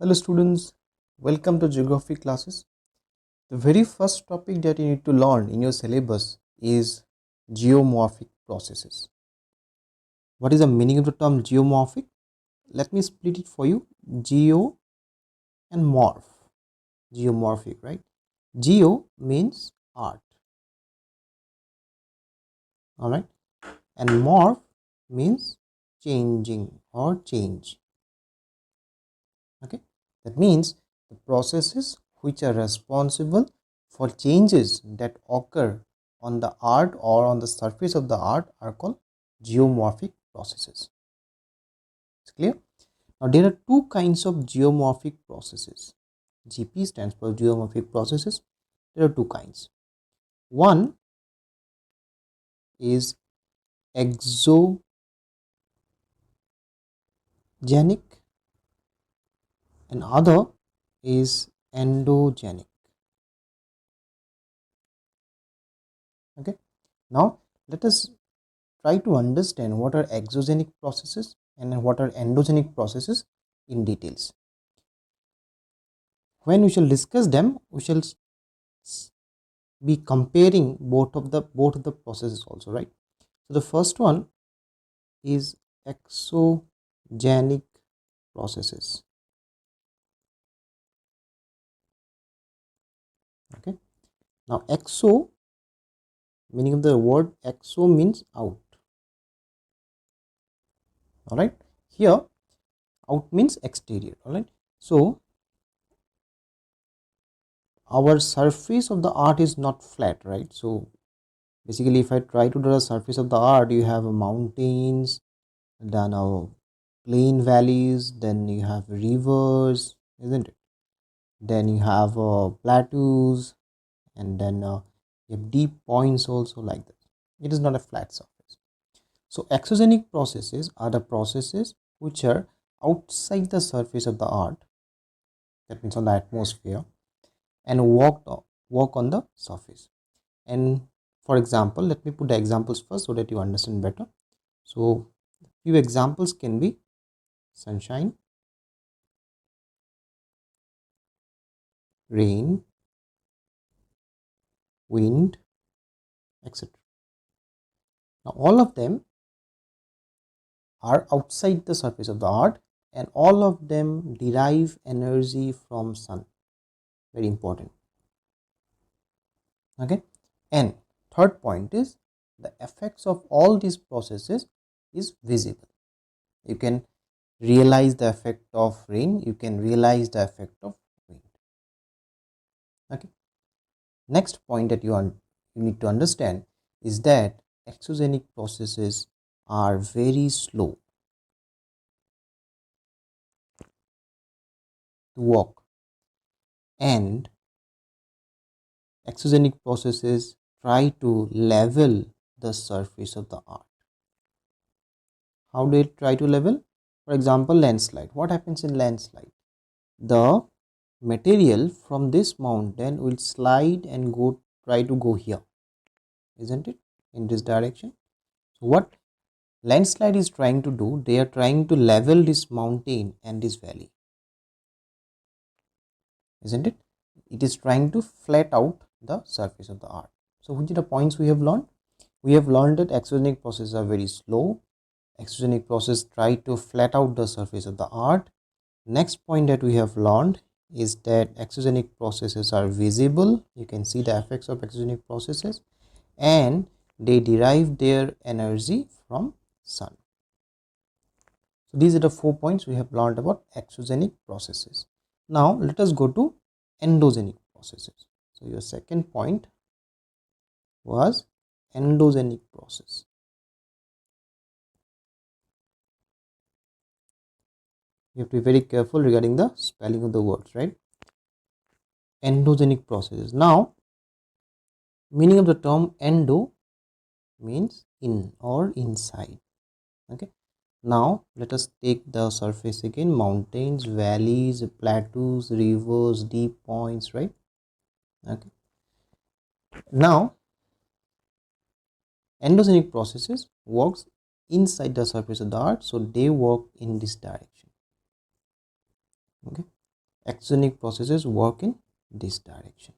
Hello students, welcome to geography classes. The very first topic that you need to learn in your syllabus is geomorphic processes. What is the meaning of the term geomorphic? Let me split it for you. Geo and morph. Geomorphic, right? Geo means art, alright, and morph means changing or change. Okay, that means the processes which are responsible for changes that occur on the art or on the surface of the art are called geomorphic processes. It's clear? Now there are two kinds of geomorphic processes. GP stands for geomorphic processes. There are two kinds. One is exogenic and other is endogenic. Okay, now let us try to understand what are exogenic processes and what are endogenic processes in details. When we shall discuss them, we shall be comparing both of the processes also, right? So the first one is exogenic processes. Okay, now exo, meaning of the word exo means out. All right, here out means exterior. All right, so our surface of the art is not flat, right? So basically, if I try to draw the surface of the art, you have mountains, then plain valleys, then you have rivers, isn't it? Then you have plateaus, and then you have deep points also, like that. It is not a flat surface. So exogenic processes are the processes which are outside the surface of the art, that means on the atmosphere, and walk on the surface. And for example, let me put the examples first so that you understand better. So few examples can be sunshine, rain, wind, etc. Now all of them are outside the surface of the earth, and all of them derive energy from sun. Very important. Okay, and third point is the effects of all these processes is visible. You can realize the effect of rain, you can realize the effect of wind. Okay, next point that you need to understand is that exogenic processes are very slow to work, and exogenic processes try to level the surface of the earth. How do they try to level? For example, landslide. What happens in landslide? The material from this mountain will slide and try to go here, isn't it, in this direction? So what landslide is trying to do, they are trying to level this mountain and this valley, isn't it? It is trying to flat out the surface of the earth. So which are the points we have learned? We have learned that exogenic processes are very slow. Exogenic process try to flat out the surface of the earth. Next point that we have learned is that exogenic processes are visible. You can see the effects of exogenic processes, and they derive their energy from sun. So these are the 4 points we have learned about exogenic processes. Now let us go to endogenic processes. So your second point was endogenic process. You have to be very careful regarding the spelling of the words, right? Endogenic processes. Now, meaning of the term endo means in or inside. Okay, now let us take the surface again: mountains, valleys, plateaus, rivers, deep points, right? Okay, now endogenic processes works inside the surface of the earth, so they work in this direction. Okay, exogenic processes work in this direction.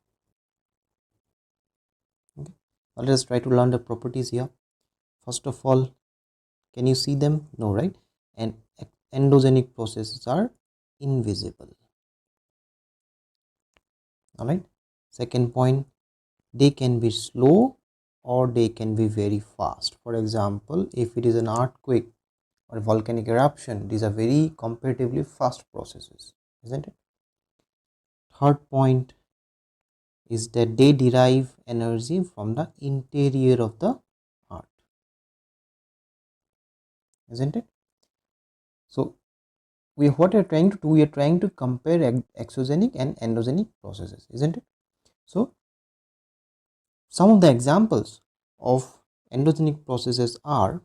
Okay, now let us try to learn the properties here. First of all, can you see them? No, right? And endogenic processes are invisible. All right. Second point, they can be slow or they can be very fast. For example, if it is an earthquake or volcanic eruption, these are very comparatively fast processes, isn't it? Third point is that they derive energy from the interior of the earth, isn't it? So what we are trying to do, we are trying to compare exogenic and endogenic processes, isn't it? So some of the examples of endogenic processes are,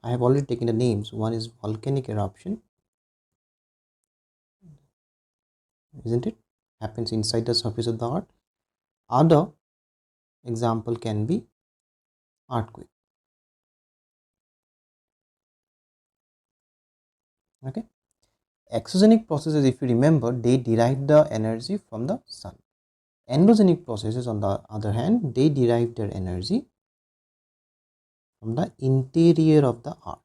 I have already taken the names. One is volcanic eruption, isn't it? Happens inside the surface of the earth. Other example can be earthquake. Okay. Exogenic processes, if you remember, they derive the energy from the sun. Endogenic processes, on the other hand, they derive their energy from the interior of the earth.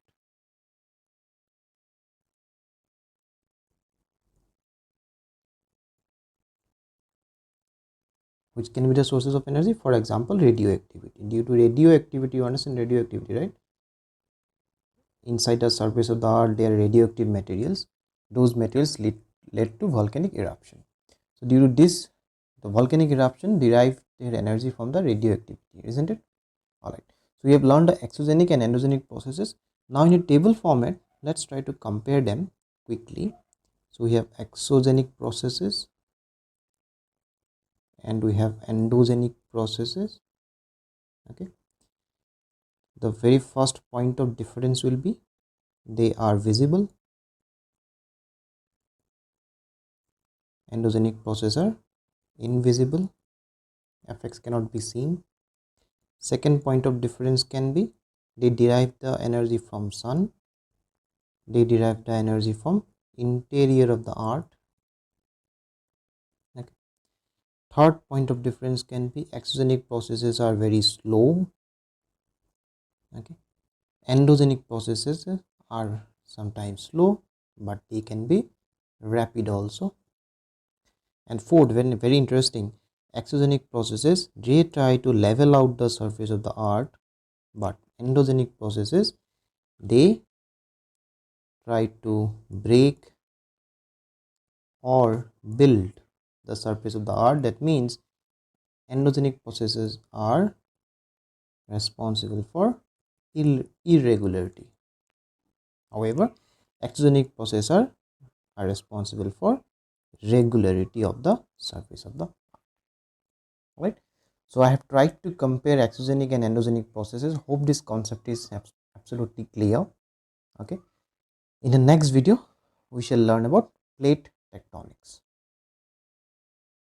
Which can be the sources of energy? For example, radioactivity. Due to radioactivity, you understand radioactivity, right? Inside the surface of the earth, there are radioactive materials. Those materials led to volcanic eruption. So due to this, the volcanic eruption derived their energy from the radioactivity, isn't it? Alright. So we have learned the exogenic and endogenic processes. Now in a table format, let's try to compare them quickly. So we have exogenic processes and we have endogenic processes. Okay. The very first point of difference will be they are visible. Endogenic processes are invisible. Effects cannot be seen. Second point of difference can be they derive the energy from sun. They derive the energy from interior of the earth. Okay. Third point of difference can be exogenic processes are very slow. Okay. Endogenic processes are sometimes slow, but they can be rapid also. And fourth, very interesting, exogenic processes, they try to level out the surface of the earth, but endogenic processes, they try to break or build the surface of the earth. That means endogenic processes are responsible for irregularity. However, exogenic processes are responsible for regularity of the surface of the earth. Right. So I have tried to compare exogenic and endogenic processes. Hope this concept is absolutely clear. Okay. In the next video, we shall learn about plate tectonics.